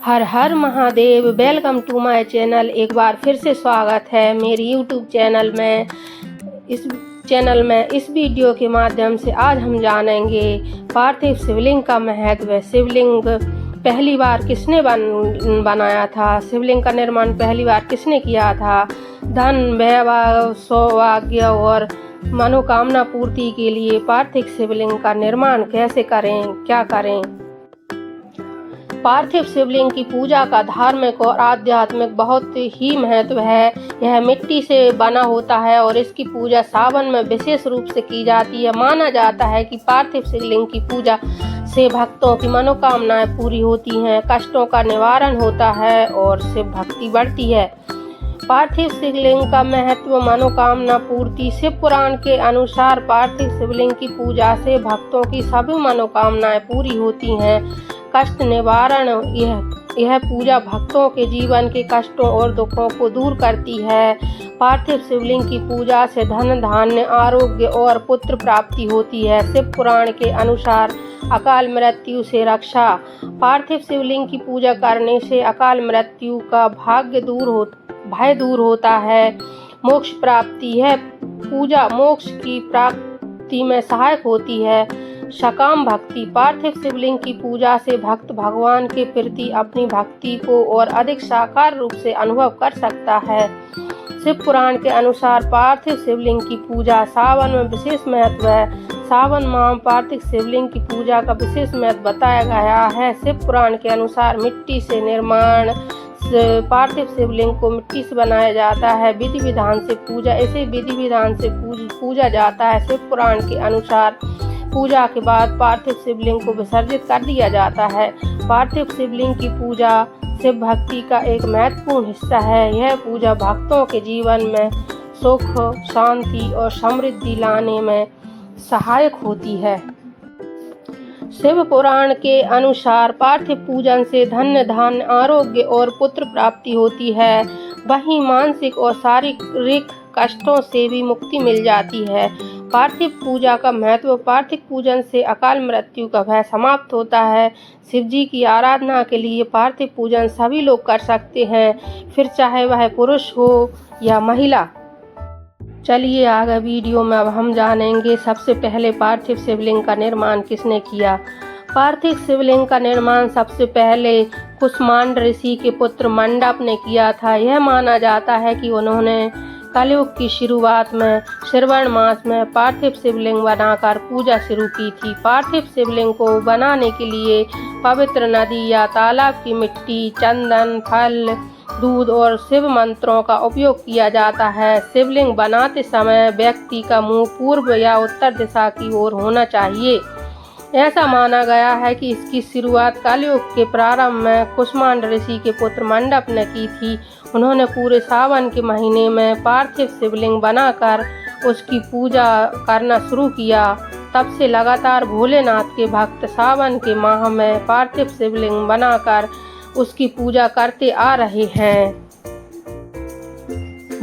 हर हर Mahadev. Welcome to my channel. एक बार फिर से स्वागत है मेरी यूट्यूब चैनल में। इस वीडियो के माध्यम से आज हम जानेंगे पार्थिव शिवलिंग का महत्व। शिवलिंग पहली बार किसने बनाया था? शिवलिंग का निर्माण पहली बार किसने किया था? धन, वैभव, सौभाग्य और मनोकामना पूर्ति के लिए पार्थिव शिवलिंग का निर्माण कैसे करें, क्या करें? पार्थिव शिवलिंग की पूजा का धार्मिक और आध्यात्मिक बहुत ही महत्व है। यह मिट्टी से बना होता है और इसकी पूजा सावन में विशेष रूप से की जाती है। माना जाता है कि पार्थिव शिवलिंग की पूजा से भक्तों की मनोकामनाएं पूरी होती हैं, कष्टों का निवारण होता है और शिव भक्ति बढ़ती है। पार्थिव शिवलिंग का महत्व, मनोकामना पूर्ति। शिव पुराण के अनुसार पार्थिव शिवलिंग की पूजा से भक्तों की सभी मनोकामनाएं पूरी होती हैं, कष्ट निवारण। यह पूजा भक्तों के जीवन के कष्टों और दुखों को दूर करती है। पार्थिव शिवलिंग की पूजा से धन, धान्य, आरोग्य और पुत्र प्राप्ति होती है। शिव पुराण के अनुसार अकाल मृत्यु से रक्षा। पार्थिव शिवलिंग की पूजा करने से अकाल मृत्यु का भय दूर होता है। मोक्ष प्राप्ति। है पूजा मोक्ष की प्राप्ति में सहायक होती है। सकाम भक्ति। पार्थिव शिवलिंग की पूजा से भक्त भगवान के प्रति अपनी भक्ति को और अधिक साकार रूप से अनुभव कर सकता है। शिव पुराण के अनुसार पार्थिव शिवलिंग की पूजा सावन में विशेष महत्व है। सावन माह में पार्थिव शिवलिंग की पूजा का विशेष महत्व बताया गया है। शिव पुराण के अनुसार मिट्टी से निर्माण पार्थिव शिवलिंग को मिट्टी से बनाया जाता है। विधि विधान से पूजा। ऐसे विधि विधान से पूजा जाता है। शिव पुराण के अनुसार पूजा के बाद पार्थिव शिवलिंग को विसर्जित कर दिया जाता है। पार्थिव शिवलिंग की पूजा शिव भक्ति का एक महत्वपूर्ण हिस्सा है। यह पूजा भक्तों के जीवन में सुख, शांति और समृद्धि लाने में सहायक होती है। शिव पुराण के अनुसार पार्थिव पूजन से धन, धान्य, आरोग्य और पुत्र प्राप्ति होती है। वहीं मानसिक और शारीरिक कष्टों से भी मुक्ति मिल जाती है। पार्थिव पूजा का महत्व। पार्थिव पूजन से अकाल मृत्यु का भय समाप्त होता है। शिव जी की आराधना के लिए पार्थिव पूजन सभी लोग कर सकते हैं, फिर चाहे वह पुरुष हो या महिला। चलिए आगे वीडियो में अब हम जानेंगे सबसे पहले पार्थिव शिवलिंग का निर्माण किसने किया। पार्थिव शिवलिंग का निर्माण सबसे पहले कुष्मांड ऋषि के पुत्र मंडप ने किया था। यह माना जाता है कि उन्होंने कलयुग की शुरुआत में श्रावण मास में पार्थिव शिवलिंग बनाकर पूजा शुरू की थी। पार्थिव शिवलिंग को बनाने के लिए पवित्र नदी या तालाब की मिट्टी, चंदन, फल, दूध और शिव मंत्रों का उपयोग किया जाता है। शिवलिंग बनाते समय व्यक्ति का मुंह पूर्व या उत्तर दिशा की ओर होना चाहिए। ऐसा माना गया है कि इसकी शुरुआत कलयुग के प्रारंभ में कुष्मांड ऋषि के पुत्र मंडप ने की थी। उन्होंने पूरे सावन के महीने में पार्थिव शिवलिंग बनाकर उसकी पूजा करना शुरू किया। तब से लगातार भोलेनाथ के भक्त सावन के माह में पार्थिव शिवलिंग बनाकर उसकी पूजा करते आ रहे हैं।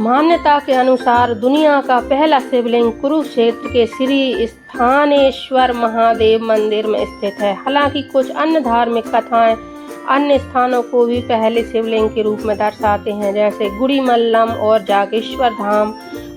मान्यता के अनुसार दुनिया का पहला शिवलिंग कुरुक्षेत्र के श्री स्थानेश्वर महादेव मंदिर में स्थित है। हालांकि कुछ अन्य धार्मिक कथाएं अन्य स्थानों को भी पहले शिवलिंग के रूप में दर्शाते हैं, जैसे गुड़ीमल्लम और जागेश्वर धाम।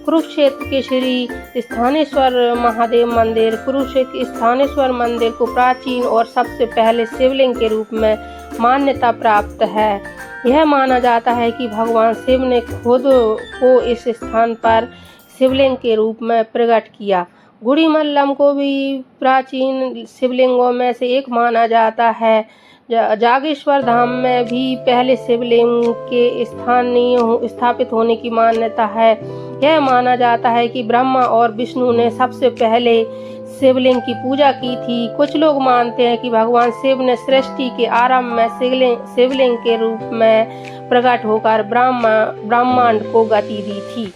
कुरुक्षेत्र के श्री स्थानेश्वर महादेव मंदिर। कुरुक्षेत्र के स्थानेश्वर मंदिर को प्राचीन और सबसे पहले शिवलिंग के रूप में मान्यता प्राप्त है। यह माना जाता है कि भगवान शिव ने खुद को इस स्थान पर शिवलिंग के रूप में प्रकट किया। गुड़ीमल्लम को भी प्राचीन शिवलिंगों में से एक माना जाता है। जागेश्वर धाम में भी पहले शिवलिंग के स्थापित होने की मान्यता है। यह माना जाता है कि ब्रह्मा और विष्णु ने सबसे पहले शिवलिंग की पूजा की थी। कुछ लोग मानते हैं कि भगवान शिव ने सृष्टि के आरंभ में शिवलिंग के रूप में प्रकट होकर ब्रह्मांड को गति दी थी।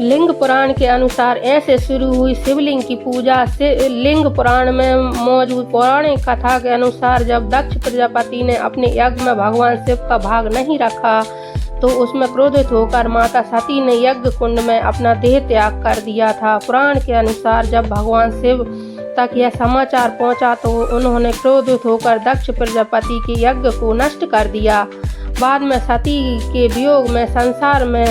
लिंग पुराण के अनुसार ऐसे शुरू हुई शिवलिंग की पूजा। लिंग पुराण में मौजूद पौराणिक कथा के अनुसार जब दक्ष प्रजापति ने अपने यज्ञ में भगवान शिव का भाग नहीं रखा तो उसमें क्रोधित होकर माता सती ने यज्ञ कुंड में अपना देह त्याग कर दिया था। पुराण के अनुसार जब भगवान शिव तक यह समाचार पहुंचा तो उन्होंने क्रोधित होकर दक्ष प्रजापति के यज्ञ को नष्ट कर दिया। बाद में सती के वियोग में संसार में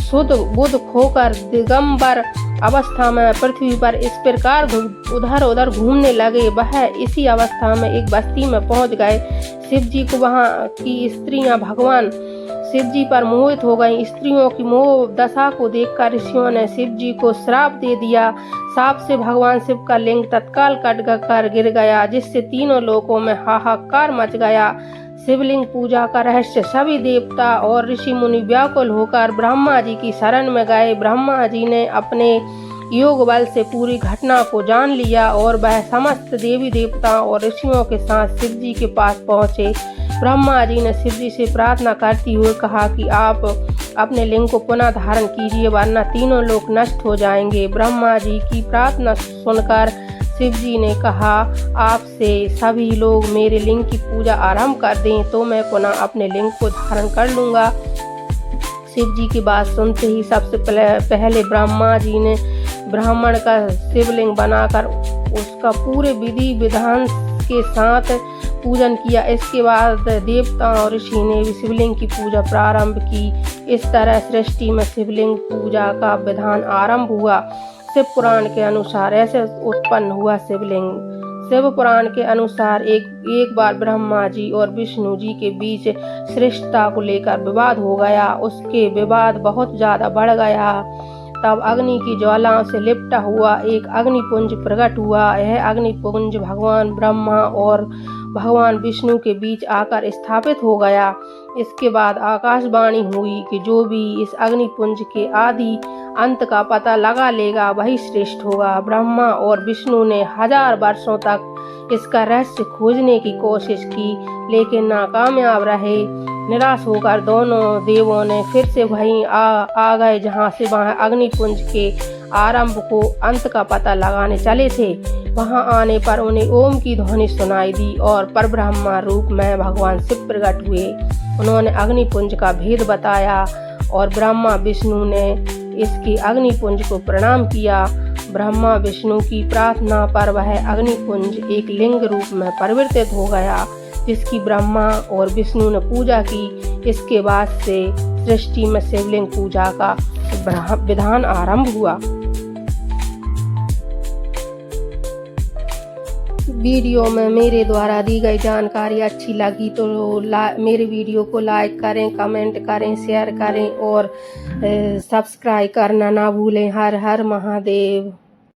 शुद्ध बुद्ध खोकर दिगंबर अवस्था में पृथ्वी पर इस प्रकार उधर उधर घूमने लगे। वह इसी अवस्था में एक बस्ती में पहुंच गए। शिव जी को वहां की स्त्रियां भगवान शिव जी पर मोहित हो गईं। स्त्रियों की मोह दशा को देखकर ऋषियों ने शिव जी को श्राप दे दिया। शाप से भगवान शिव का लिंग तत्काल कट कर गिर गया, जिससे तीनों लोकों में हाहाकार मच गया। शिवलिंग पूजा का रहस्य सभी देवता और ऋषि मुनि व्याकुल होकर ब्रह्मा जी की शरण में गए। ब्रह्मा जी ने अपने योग बल से पूरी घटना को जान लिया और वह समस्त देवी देवताओं और ऋषियों के साथ शिव जी के पास पहुँचे। ब्रह्मा जी ने शिव जी से प्रार्थना करते हुए कहा कि आप अपने लिंग को पुनः धारण कीजिए, वरना तीनों लोक नष्ट हो जाएंगे। ब्रह्मा जी की प्रार्थना सुनकर शिव जी ने कहा, आपसे सभी लोग मेरे लिंग की पूजा आरंभ कर दें तो मैं पुनः अपने लिंग को धारण कर लूँगा। शिव जी की बात सुनते ही सबसे पहले ब्रह्मा जी ने ब्राह्मण का शिवलिंग बनाकर उसका पूरे विधि विधान के साथ पूजन किया। इसके बाद देवताओं और ऋषि ने भी शिवलिंग की पूजा प्रारंभ की। इस तरह सृष्टि में शिवलिंग पूजा का विधान आरंभ हुआ। शिव पुराण के अनुसार ऐसे उत्पन्न हुआ शिवलिंग। शिव पुराण के अनुसार एक बार ब्रह्मा जी और विष्णु जी के बीच श्रेष्ठता को लेकर विवाद हो गया। उसके विवाद बहुत ज्यादा बढ़ गया। तब अग्नि की ज्वालाओं से लिपटा हुआ एक अग्निपुंज प्रकट हुआ। यह अग्निपुंज भगवान ब्रह्मा और भगवान विष्णु के बीच आकर स्थापित हो गया। इसके बाद आकाशवाणी हुई कि जो भी इस अग्निपुंज के आदि अंत का पता लगा लेगा वही श्रेष्ठ होगा। ब्रह्मा और विष्णु ने 1000 वर्षों तक इसका रहस्य खोजने की कोशिश की, लेकिन नाकामयाब रहे। निराश होकर दोनों देवों ने फिर से वहीं आ गए जहां से वहां अग्निपुंज के आरंभ को अंत का पता लगाने चले थे। वहां आने पर उन्हें ओम की ध्वनि सुनाई दी और परब्रह्म रूप में भगवान शिव प्रकट हुए। उन्होंने अग्निपुंज का भेद बताया और ब्रह्मा विष्णु ने इसके अग्निपुंज को प्रणाम किया। ब्रह्मा विष्णु की प्रार्थना पर वह अग्निपुंज एक लिंग रूप में परिवर्तित हो गया, जिसकी ब्रह्मा और विष्णु ने पूजा की। इसके बाद से सृष्टि में शिवलिंग पूजा का विधान आरंभ हुआ। वीडियो में मेरे द्वारा दी गई जानकारी अच्छी लगी तो मेरे वीडियो को लाइक करें, कमेंट करें, शेयर करें और सब्सक्राइब करना ना भूलें। हर हर महादेव।